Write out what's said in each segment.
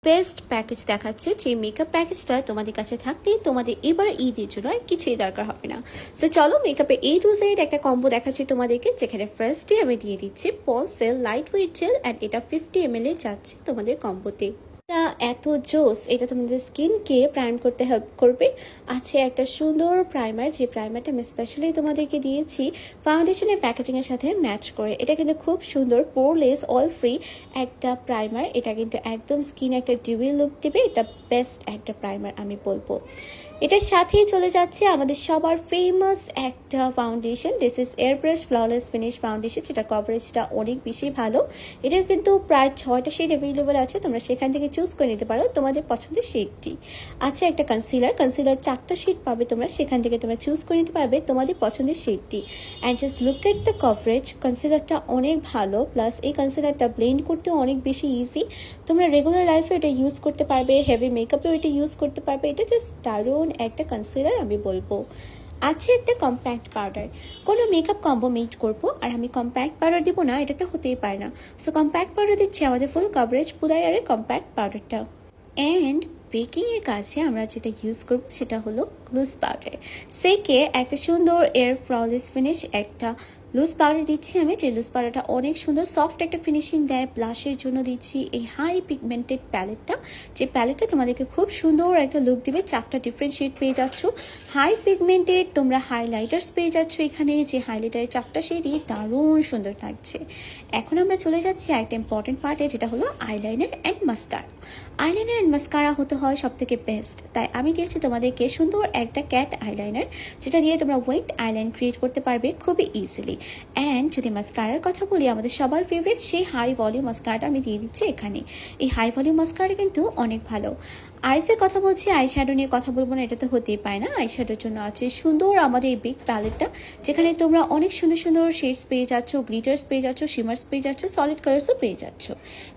Best package দেখাচ্ছে, যে makeup প্যাকেজটা তোমাদের কাছে থাকলে তোমাদের এবার ঈদের জন্য আর কিছুই দরকার হবে না। সো চলো মেকআপের A to Z একটা কম্বো দেখাচ্ছি তোমাদেরকে, যেখানে ফার্স্টে আমি দিয়ে দিচ্ছি পন্সেল লাইট ওয়েট জেল, অ্যান্ড এটা 50 ml যাচ্ছে তোমাদের কম্বোতে। এটা এত জোস, এটা তোমাদের স্কিনকে প্রাইম করতে হেল্প করবে। আছে একটা সুন্দর প্রাইমার, যে প্রাইমারটা আমি স্পেশালি তোমাদেরকে দিয়েছি ফাউন্ডেশনের প্যাকেজিংয়ের সাথে ম্যাচ করে। এটা কিন্তু খুব সুন্দর পোরলেস অয়েল ফ্রি একটা প্রাইমার। এটা কিন্তু একদম স্কিন একটা ডিউই লুক দেবে। এটা বেস্ট একটা প্রাইমার আমি বলবো। এটার সাথেই চলে যাচ্ছে আমাদের সবার ফেমাস একটা foundation, this is airbrush flawless finish foundation, যেটা কভারেজটা অনেক বেশি ভালো। এটার কিন্তু প্রায় 6টা শেড অ্যাভেলেবল আছে, তোমরা সেখান থেকে চুজ করে নিতে পারো তোমাদের পছন্দের শেডটি। আছে একটা কনসিলার, 4টা শেড পাবে তোমরা, সেখান থেকে তোমরা চুজ করে নিতে পারবে তোমাদের পছন্দের শেডটি। And just look at the coverage, কনসিলারটা অনেক ভালো, প্লাস এই কনসিলারটা ব্লেন্ড করতেও অনেক বেশি ইজি। তোমরা রেগুলার লাইফে এটা ইউজ করতে পারবে, হেভি মেকআপেও এটা ইউজ করতে পারবে। এটা জাস্ট দারুণ একটা কনসিলার আমি বলবো। আছে একটা কম্প্যাক্ট পাউডার, কোনো মেকআপ কম্বো মেক করবো আর আমি কম্প্যাক্ট পাউডার দিব না, এটা তো হতেই পারে না। সো কম্প্যাক্ট পাউডার দিচ্ছি আমাদের ফুল কভারেজ পুদায়ারের কম্প্যাক্ট পাউডারটা। অ্যান্ড বেকিংয়ের কাছে আমরা যেটা ইউজ করব সেটা হলো লুজ পাউডার। সেকে একটা সুন্দর এয়ার ফ্ললেস ফিনিশ একটা লুজ পাউডার দিচ্ছি আমি, যে লুজ পাউডারটা অনেক সুন্দর সফট একটা ফিনিশিং দেয়। ব্লাশের জন্য দিচ্ছি এই হাই পিগমেন্টেড প্যালেটটা, যে প্যালেটটা তোমাদেরকে খুব সুন্দর একটা লুক দিবে। 4টা ডিফারেন্ট শেড পেয়ে যাচ্ছ হাই পিগমেন্টেড, তোমরা হাইলাইটার্স পেয়ে যাচ্ছ এখানে, যে হাইলাইটারের 4টা শেডই দারুণ সুন্দর থাকছে। এখন আমরা চলে যাচ্ছি একটা ইম্পর্টেন্ট পার্টে, যেটা হলো eyeliner and mascara. Eyeliner and mascara হতে হয় সব থেকে বেস্ট, তাই আমি দিয়েছি তোমাদেরকে সুন্দর একটা ক্যাট আইলাইনার, যেটা দিয়ে তোমরা ওয়েট আইলাইন ক্রিয়েট করতে পারবে খুবই ইজিলি। অ্যান্ড যদি মাস্কারার কথা বলি, আমাদের সবার ফেভারিট সেই হাই ভলিউম মাস্কারাটা আমি দিয়ে দিচ্ছি এখানে। এই হাই ভলিউম মাস্কারাটা কিন্তু অনেক ভালো। আইসের কথা বলছি, আই শ্যাডো নিয়ে কথা বলবো না, এটা তো হতেই পায় না। আই শ্যাডোর জন্য আছে সুন্দর আমাদের এই বিগ প্যালেটটা, যেখানে তোমরা অনেক সুন্দর সুন্দর শেডস পেয়ে যাচ্ছ, গ্লিটার্স পেয়ে যাচ্ছ, শিমার্স পেয়ে যাচ্ছ, সলিড কালার্সও পেয়ে যাচ্ছ।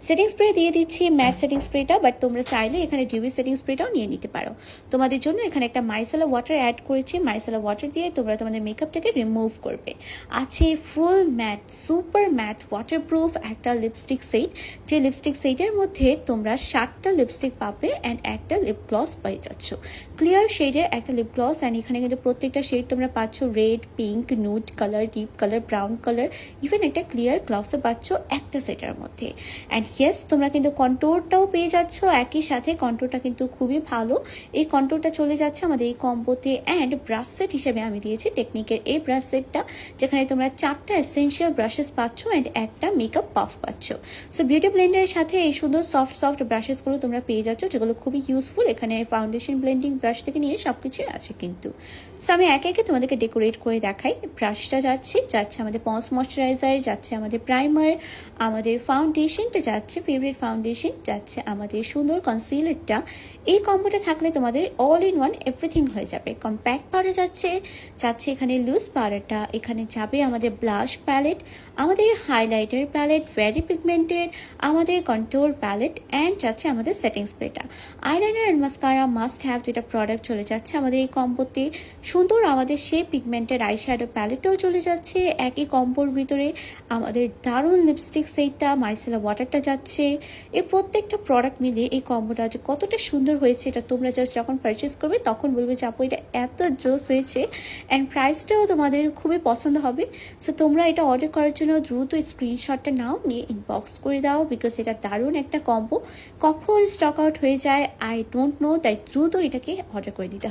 সেটিং স্প্রে দিয়ে দিচ্ছি ম্যাট সেটিং স্প্রেটা, বাট তোমরা চাইলে এখানে ডিউবি সেটিং স্প্রেটাও নিয়ে নিতে পারো। তোমাদের জন্য এখানে একটা মাইসেলা ওয়াটার অ্যাড করেছি, মাইসেলা ওয়াটার দিয়ে তোমরা তোমাদের মেকআপটাকে রিমুভ করবে। আছে ফুল ম্যাট সুপার ম্যাট ওয়াটারপ্রুফ একটা লিপস্টিক সেট, যে লিপস্টিক সেটের মধ্যে তোমরা 7টা লিপস্টিক পাবে অ্যান্ড একটা লিপ গ্লস পেয়ে যাচ্ছ, ক্লিয়ার শেডের একটা লিপ গ্লস। অ্যান্ড এখানে কিন্তু প্রত্যেকটা শেড তোমরা পাচ্ছ red, pink, nude colour, deep colour, brown colour, even একটা ক্লিয়ার গ্লসও পাচ্ছ একটা সেটের মধ্যে। অ্যান্ড ইয়েস, তোমরা কিন্তু কন্ট্রোরটাও পেয়ে যাচ্ছ একই সাথে, কন্ট্রোরটা কিন্তু খুবই ভালো। এই কন্ট্রোরটা চলে যাচ্ছে আমাদের এই কম্বোতে। অ্যান্ড ব্রাশ সেট হিসেবে আমি দিয়েছি টেকনিকের এই ব্রাশ সেটটা, যেখানে তোমরা 4টা এসেনশিয়াল ব্রাশেস পাচ্ছ অ্যান্ড একটা মেকআপ পাফ পাচ্ছ। সো বিউটি ব্লেন্ডারের সাথে এই সুন্দর সফট সফট ব্রাশেসগুলো তোমরা পেয়ে যাচ্ছ, যেগুলো খুবই ইউজফুল। এখানে ফাউন্ডেশন ব্লেন্ডিং ব্রাশ থেকে নিয়ে সবকিছু আছে কিন্তু। সো আমি একে একে তোমাদেরকে ডেকোরেট করে দেখাই। ব্রাশটা যাচ্ছে আমাদের পন্স ময়শ্চারাইজার, যাচ্ছে আমাদের প্রাইমার, আমাদের ফাউন্ডেশনটা যাচ্ছে ফেভারিট ফাউন্ডেশন, যাচ্ছে আমাদের সুন্দর কনসিলারটা। এই কম্বোটা থাকলে তোমাদের অল ইন ওয়ান এভরিথিং হয়ে যাবে। কম্প্যাক্ট পাউডার যাচ্ছে এখানে লুজ পাউডারটা, এখানে যাবে আমাদের ব্লাশ প্যালেট, আমাদের হাইলাইটার প্যালেট ভেরি পিগমেন্টেড, আমাদের কন্ট্রোর প্যালেট, অ্যান্ড যাচ্ছে আমাদের সেটিং স্প্রেটা। Eyeliner and mascara must have দুইটা প্রোডাক্ট চলে যাচ্ছে আমাদের এই কম্বোতে। সুন্দর আমাদের সেই পিগমেন্টেড আই শ্যাডো প্যালেটটাও চলে যাচ্ছে একই কম্বোর ভিতরে। আমাদের দারুণ লিপস্টিক সেটটা, মাইসেলা ওয়াটারটা যাচ্ছে। এই প্রত্যেকটা প্রোডাক্ট মিলে এই কম্বোটা যে কতটা সুন্দর হয়েছে, এটা তোমরা জাস্ট যখন পারচেস করবে তখন বলবে যে আপু এটা এত জোস হয়েছে। অ্যান্ড প্রাইসটাও তোমাদের খুবই পছন্দ হবে। সো তোমরা এটা অর্ডার করার জন্য দ্রুত স্ক্রিনশটটা নাও, নিয়ে ইনবক্স করে দাও, বিকজ এটা দারুণ একটা কম্বো। কখন স্টক আউট হয়ে যায় আই ডোন্ট নো, তাই দ্রুত এটাকে অর্ডার করে দিতে হবে।